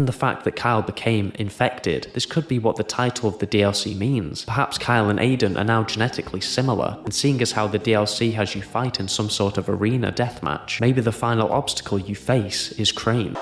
And the fact that Kyle became infected, this could be what the title of the DLC means. Perhaps Kyle and Aiden are now genetically similar, and seeing as how the DLC has you fight in some sort of arena deathmatch, maybe the final obstacle you face is Crane.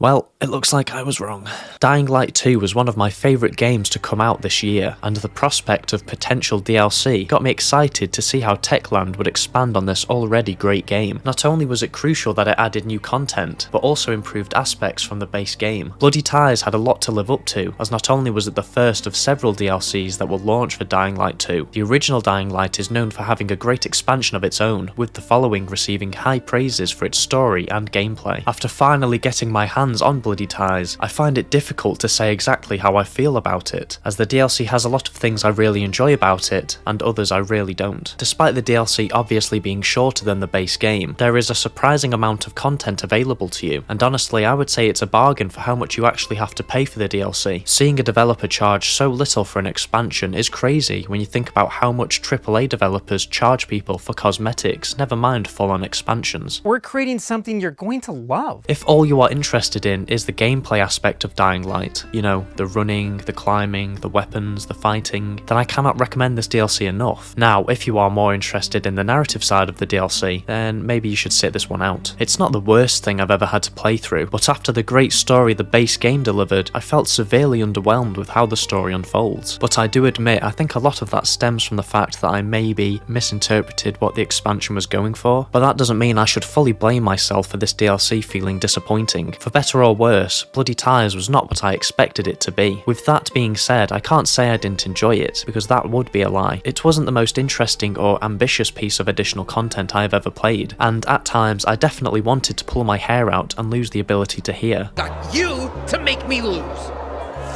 Well, it looks like I was wrong. Dying Light 2 was one of my favourite games to come out this year, and the prospect of potential DLC got me excited to see how Techland would expand on this already great game. Not only was it crucial that it added new content, but also improved aspects from the base game. Bloody Ties had a lot to live up to, as not only was it the first of several DLCs that will launch for Dying Light 2, the original Dying Light is known for having a great expansion of its own, with the following receiving high praises for its story and gameplay. After finally getting my hands on Bloody Ties, I find it difficult to say exactly how I feel about it, as the DLC has a lot of things I really enjoy about it, and others I really don't. Despite the DLC obviously being shorter than the base game, there is a surprising amount of content available to you, and honestly I would say it's a bargain for how much you actually have to pay for the DLC. Seeing a developer charge so little for an expansion is crazy when you think about how much AAA developers charge people for cosmetics, never mind full-on expansions. We're creating something you're going to love. If all you are interested in is the gameplay aspect of Dying Light, you know, the running, the climbing, the weapons, the fighting, then I cannot recommend this DLC enough. Now, if you are more interested in the narrative side of the DLC, then maybe you should sit this one out. It's not the worst thing I've ever had to play through, but after the great story the base game delivered, I felt severely underwhelmed with how the story unfolds. But I do admit, I think a lot of that stems from the fact that I maybe misinterpreted what the expansion was going for, but that doesn't mean I should fully blame myself for this DLC feeling disappointing. For better or worse, Bloody Ties was not what I expected it to be. With that being said, I can't say I didn't enjoy it, because that would be a lie. It wasn't the most interesting or ambitious piece of additional content I have ever played, and at times I definitely wanted to pull my hair out and lose the ability to hear. Got you to make me lose.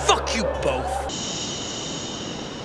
Fuck you both.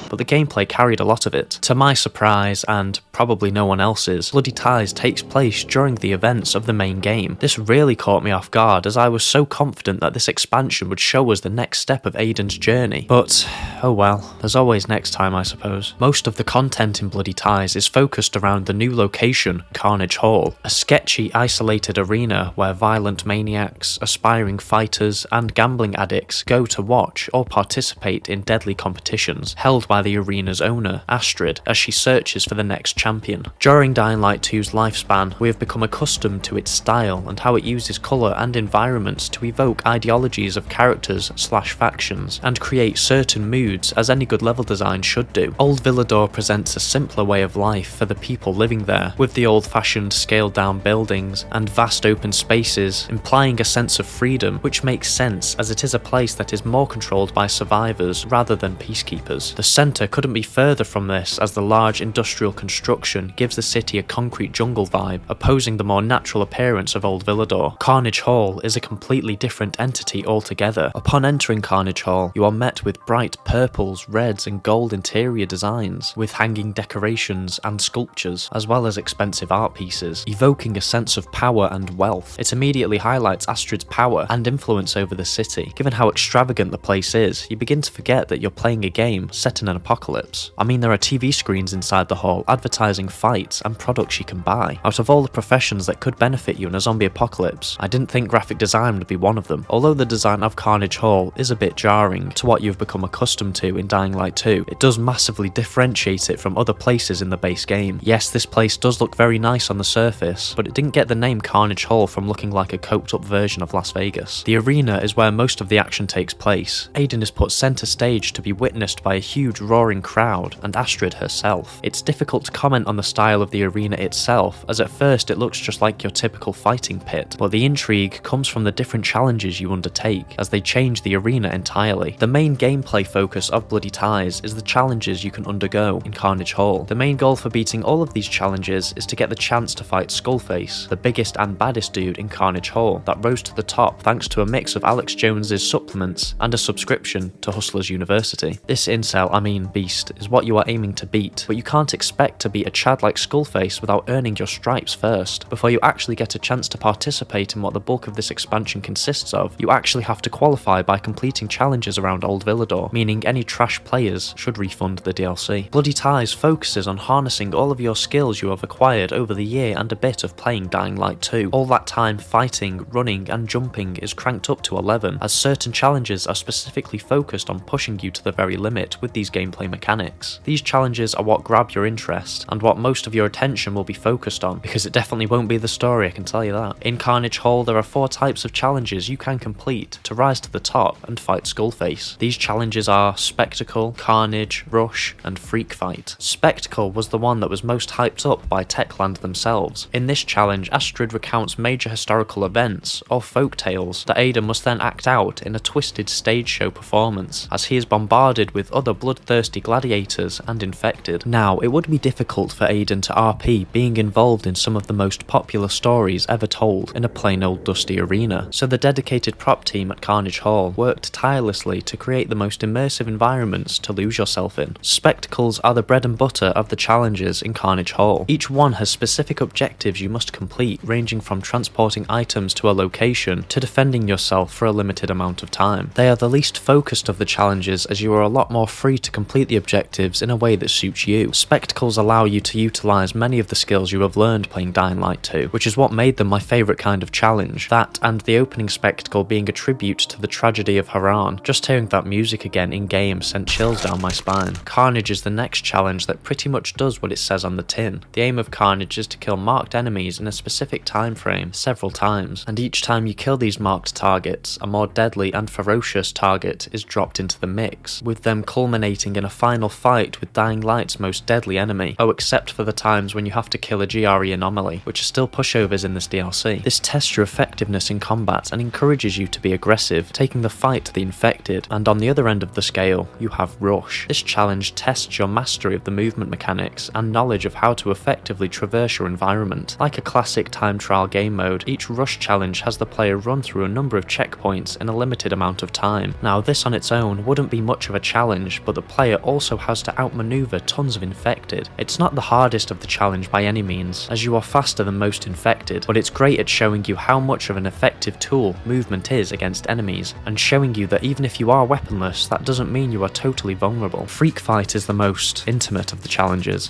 But the gameplay carried a lot of it. To my surprise, and probably no one else's, Bloody Ties takes place during the events of the main game. This really caught me off guard, as I was so confident that this expansion would show us the next step of Aiden's journey. But, oh well, there's always next time I suppose. Most of the content in Bloody Ties is focused around the new location, Carnage Hall, a sketchy, isolated arena where violent maniacs, aspiring fighters, and gambling addicts go to watch or participate in deadly competitions held by the arena's owner, Astrid, as she searches for the next champion. During Dying Light 2's lifespan, we have become accustomed to its style and how it uses colour and environments to evoke ideologies of characters/factions and create certain moods, as any good level design should do. Old Villador presents a simpler way of life for the people living there, with the old-fashioned scaled-down buildings and vast open spaces, implying a sense of freedom, which makes sense as it is a place that is more controlled by survivors rather than peacekeepers. The centre couldn't be further from this, as the large industrial construction gives the city a concrete jungle vibe, opposing the more natural appearance of Old Villador. Carnage Hall is a completely different entity altogether. Upon entering Carnage Hall, you are met with bright purples, reds and gold interior designs, with hanging decorations and sculptures, as well as expensive art pieces, evoking a sense of power and wealth. It immediately highlights Astrid's power and influence over the city. Given how extravagant the place is, you begin to forget that you're playing a game set in an apocalypse. I mean, there are TV screens inside the hall advertising fights and products you can buy. Out of all the professions that could benefit you in a zombie apocalypse, I didn't think graphic design would be one of them. Although the design of Carnage Hall is a bit jarring to what you've become accustomed to in Dying Light 2, it does massively differentiate it from other places in the base game. Yes, this place does look very nice on the surface, but it didn't get the name Carnage Hall from looking like a coked up version of Las Vegas. The arena is where most of the action takes place. Aiden is put centre stage to be witnessed by a huge roaring crowd, and Astrid herself. It's difficult to comment on the style of the arena itself, as at first it looks just like your typical fighting pit, but the intrigue comes from the different challenges you undertake, as they change the arena entirely. The main gameplay focus of Bloody Ties is the challenges you can undergo in Carnage Hall. The main goal for beating all of these challenges is to get the chance to fight Skullface, the biggest and baddest dude in Carnage Hall, that rose to the top thanks to a mix of Alex Jones's supplements and a subscription to Hustlers University. This incel, I mean main beast is what you are aiming to beat, but you can't expect to beat a Chad like Skullface without earning your stripes first. Before you actually get a chance to participate in what the bulk of this expansion consists of, you actually have to qualify by completing challenges around Old Villador, meaning any trash players should refund the DLC. Bloody Ties focuses on harnessing all of your skills you have acquired over the year and a bit of playing Dying Light 2. All that time fighting, running and jumping is cranked up to 11, as certain challenges are specifically focused on pushing you to the very limit with these gameplay mechanics. These challenges are what grab your interest, and what most of your attention will be focused on, because it definitely won't be the story, I can tell you that. In Carnage Hall there are 4 types of challenges you can complete to rise to the top and fight Skullface. These challenges are Spectacle, Carnage, Rush and Freak Fight. Spectacle was the one that was most hyped up by Techland themselves. In this challenge, Astrid recounts major historical events, or folk tales, that Aiden must then act out in a twisted stage show performance, as he is bombarded with other bloodthirsty gladiators and infected. Now, it would be difficult for Aiden to RP being involved in some of the most popular stories ever told in a plain old dusty arena, so the dedicated prop team at Carnage Hall worked tirelessly to create the most immersive environments to lose yourself in. Spectacles are the bread and butter of the challenges in Carnage Hall. Each one has specific objectives you must complete, ranging from transporting items to a location to defending yourself for a limited amount of time. They are the least focused of the challenges, as you are a lot more free to complete the objectives in a way that suits you. Spectacles allow you to utilise many of the skills you have learned playing Dying Light 2, which is what made them my favourite kind of challenge. That, and the opening spectacle being a tribute to the tragedy of Haran. Just hearing that music again in-game sent chills down my spine. Carnage is the next challenge that pretty much does what it says on the tin. The aim of Carnage is to kill marked enemies in a specific time frame several times, and each time you kill these marked targets, a more deadly and ferocious target is dropped into the mix, with them culminating in a final fight with Dying Light's most deadly enemy. Oh, except for the times when you have to kill a GRE anomaly, which are still pushovers in this DLC. This tests your effectiveness in combat and encourages you to be aggressive, taking the fight to the infected, and on the other end of the scale, you have Rush. This challenge tests your mastery of the movement mechanics and knowledge of how to effectively traverse your environment. Like a classic time trial game mode, each Rush challenge has the player run through a number of checkpoints in a limited amount of time. Now, this on its own wouldn't be much of a challenge, but the player also has to outmaneuver tons of infected. It's not the hardest of the challenge by any means, as you are faster than most infected, but it's great at showing you how much of an effective tool movement is against enemies, and showing you that even if you are weaponless, that doesn't mean you are totally vulnerable. Freak Fight is the most intimate of the challenges.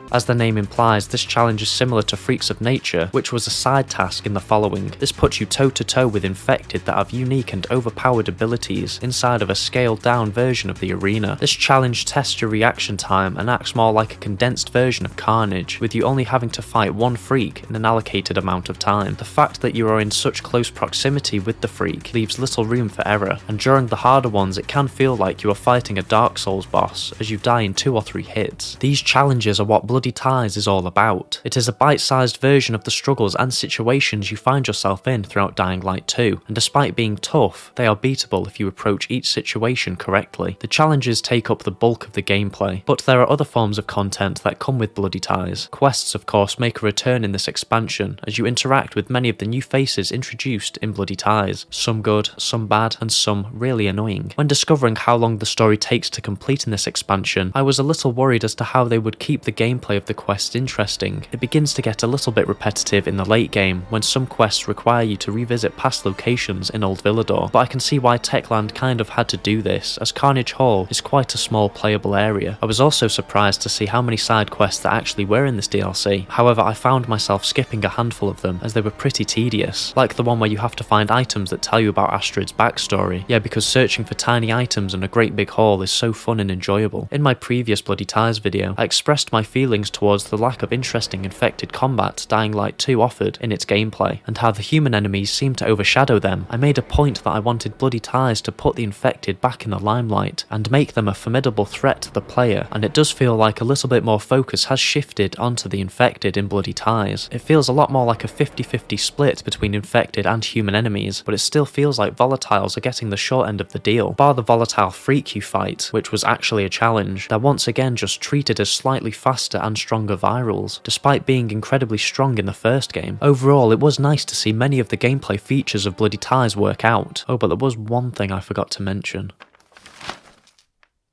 As the name implies, this challenge is similar to Freaks of Nature, which was a side task in the following. This puts you toe to toe with infected that have unique and overpowered abilities inside of a scaled down version of the arena. This challenge tests your reaction time and acts more like a condensed version of Carnage, with you only having to fight one freak in an allocated amount of time. The fact that you are in such close proximity with the freak leaves little room for error, and during the harder ones it can feel like you are fighting a Dark Souls boss, as you die in 2 or 3 hits. These challenges are what Bloody Ties is all about. It is a bite-sized version of the struggles and situations you find yourself in throughout Dying Light 2, and despite being tough, they are beatable if you approach each situation correctly. The challenges take up the bulk of the gameplay, but there are other forms of content that come with Bloody Ties. Quests, of course, make a return in this expansion, as you interact with many of the new faces introduced in Bloody Ties, some good, some bad, and some really annoying. When discovering how long the story takes to complete in this expansion, I was a little worried as to how they would keep the gameplay of the quest interesting. It begins to get a little bit repetitive in the late game, when some quests require you to revisit past locations in Old Villador, but I can see why Techland kind of had to do this, as Carnage Hall is quite a small playable area. I was also surprised to see how many side quests there actually were in this DLC, however I found myself skipping a handful of them as they were pretty tedious, like the one where you have to find items that tell you about Astrid's backstory. Yeah, because searching for tiny items in a great big hall is so fun and enjoyable. In my previous Bloody Ties video, I expressed my feelings towards the lack of interesting infected combat Dying Light 2 offered in its gameplay, and how the human enemies seemed to overshadow them. I made a point that I wanted Bloody Ties to put the infected back in the limelight, and make them a formidable threat to the player, and it does feel like a little bit more focus has shifted onto the infected in Bloody Ties. It feels a lot more like a 50-50 split between infected and human enemies, but it still feels like volatiles are getting the short end of the deal. Bar the volatile freak you fight, which was actually a challenge, they're once again just treated as slightly faster and stronger virals, despite being incredibly strong in the first game. Overall, it was nice to see many of the gameplay features of Bloody Ties work out. Oh, but there was one thing I forgot to mention.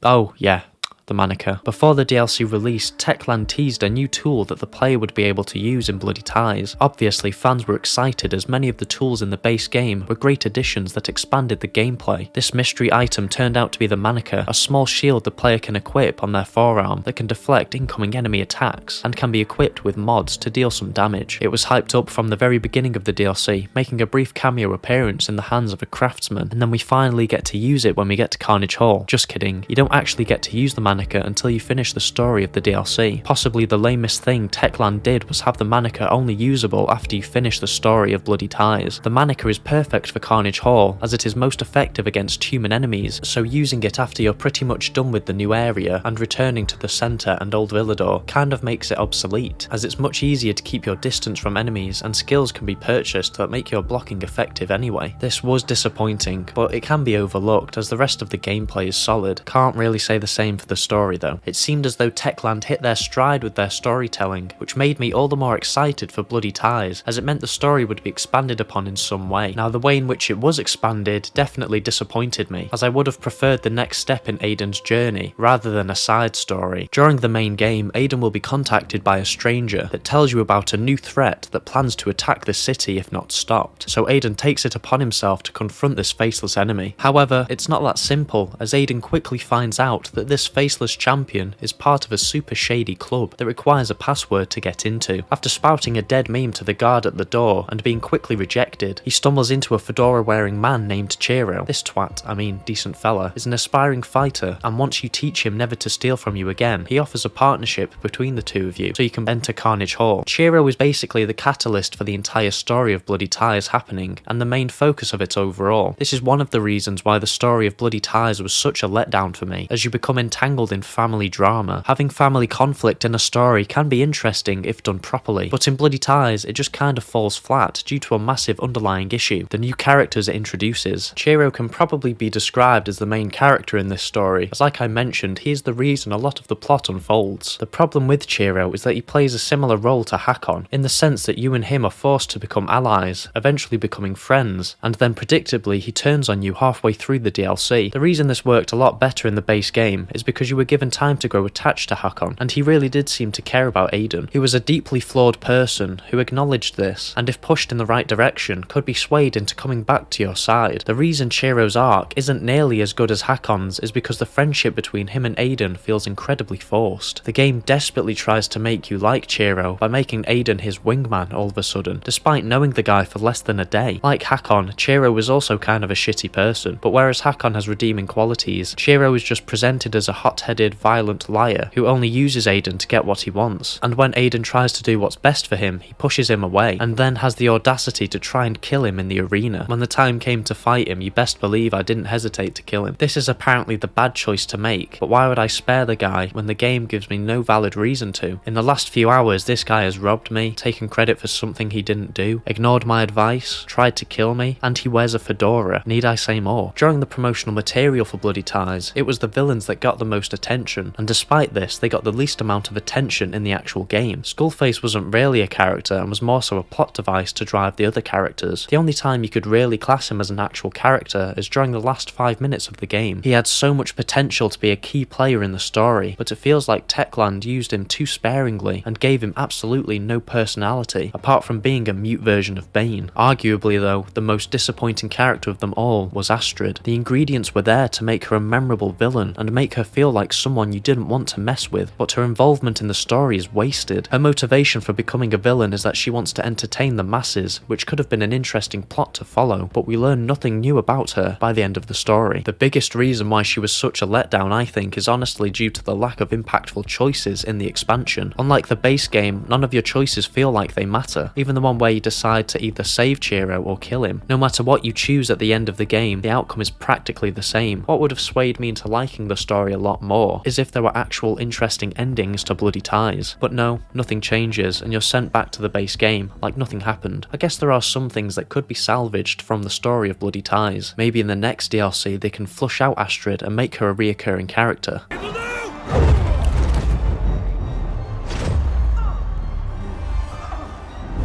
Oh, yeah. the Mannequin. Before the DLC released, Techland teased a new tool that the player would be able to use in Bloody Ties. Obviously, fans were excited as many of the tools in the base game were great additions that expanded the gameplay. This mystery item turned out to be the Mannequin, a small shield the player can equip on their forearm that can deflect incoming enemy attacks and can be equipped with mods to deal some damage. It was hyped up from the very beginning of the DLC, making a brief cameo appearance in the hands of a craftsman, and then we finally get to use it when we get to Carnage Hall. Just kidding, you don't actually get to use the Mannequin until you finish the story of the DLC. Possibly the lamest thing Techland did was have the Mannequin only usable after you finish the story of Bloody Ties. The Mannequin is perfect for Carnage Hall, as it is most effective against human enemies, so using it after you're pretty much done with the new area and returning to the centre and Old Villador kind of makes it obsolete, as it's much easier to keep your distance from enemies and skills can be purchased that make your blocking effective anyway. This was disappointing, but it can be overlooked as the rest of the gameplay is solid. Can't really say the same for the story though. It seemed as though Techland hit their stride with their storytelling, which made me all the more excited for Bloody Ties, as it meant the story would be expanded upon in some way. Now the way in which it was expanded definitely disappointed me, as I would have preferred the next step in Aiden's journey, rather than a side story. During the main game, Aiden will be contacted by a stranger that tells you about a new threat that plans to attack the city if not stopped, so Aiden takes it upon himself to confront this faceless enemy. However, it's not that simple, as Aiden quickly finds out that this faceless champion is part of a super shady club that requires a password to get into. After spouting a dead meme to the guard at the door and being quickly rejected, he stumbles into a fedora wearing man named Chiro. This twat, decent fella, is an aspiring fighter, and once you teach him never to steal from you again, he offers a partnership between the two of you so you can enter Carnage Hall. Chiro is basically the catalyst for the entire story of Bloody Ties happening, and the main focus of it overall. This is one of the reasons why the story of Bloody Ties was such a letdown for me, as you become entangled in family drama. Having family conflict in a story can be interesting if done properly, but in Bloody Ties it just kind of falls flat due to a massive underlying issue: the new characters it introduces. Chiro can probably be described as the main character in this story, as like I mentioned, he is the reason a lot of the plot unfolds. The problem with Chiro is that he plays a similar role to Hakon, in the sense that you and him are forced to become allies, eventually becoming friends, and then predictably he turns on you halfway through the DLC. The reason this worked a lot better in the base game is because you were given time to grow attached to Hakon, and he really did seem to care about Aiden. He was a deeply flawed person who acknowledged this, and if pushed in the right direction, could be swayed into coming back to your side. The reason Chiro's arc isn't nearly as good as Hakon's is because the friendship between him and Aiden feels incredibly forced. The game desperately tries to make you like Chiro by making Aiden his wingman all of a sudden, despite knowing the guy for less than a day. Like Hakon, Chiro was also kind of a shitty person, but whereas Hakon has redeeming qualities, Chiro is just presented as a hot-headed, violent liar who only uses Aiden to get what he wants, and when Aiden tries to do what's best for him, he pushes him away, and then has the audacity to try and kill him in the arena. When the time came to fight him, you best believe I didn't hesitate to kill him. This is apparently the bad choice to make, but why would I spare the guy when the game gives me no valid reason to? In the last few hours, this guy has robbed me, taken credit for something he didn't do, ignored my advice, tried to kill me, and he wears a fedora. Need I say more? During the promotional material for Bloody Ties, it was the villains that got the most attention, and despite this, they got the least amount of attention in the actual game. Skullface wasn't really a character and was more so a plot device to drive the other characters. The only time you could really class him as an actual character is during the last 5 minutes of the game. He had so much potential to be a key player in the story, but it feels like Techland used him too sparingly and gave him absolutely no personality, apart from being a mute version of Bane. Arguably though, the most disappointing character of them all was Astrid. The ingredients were there to make her a memorable villain and make her feel like someone you didn't want to mess with, but her involvement in the story is wasted. Her motivation for becoming a villain is that she wants to entertain the masses, which could have been an interesting plot to follow, but we learn nothing new about her by the end of the story. The biggest reason why she was such a letdown, I think, is honestly due to the lack of impactful choices in the expansion. Unlike the base game, none of your choices feel like they matter, even the one where you decide to either save Chiro or kill him. No matter what you choose at the end of the game, the outcome is practically the same. What would have swayed me into liking the story a lot more is if there were actual interesting endings to Bloody Ties. But no, nothing changes, and you're sent back to the base game like nothing happened. I guess there are some things that could be salvaged from the story of Bloody Ties. Maybe in the next DLC they can flush out Astrid and make her a reoccurring character.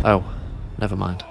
Oh, never mind.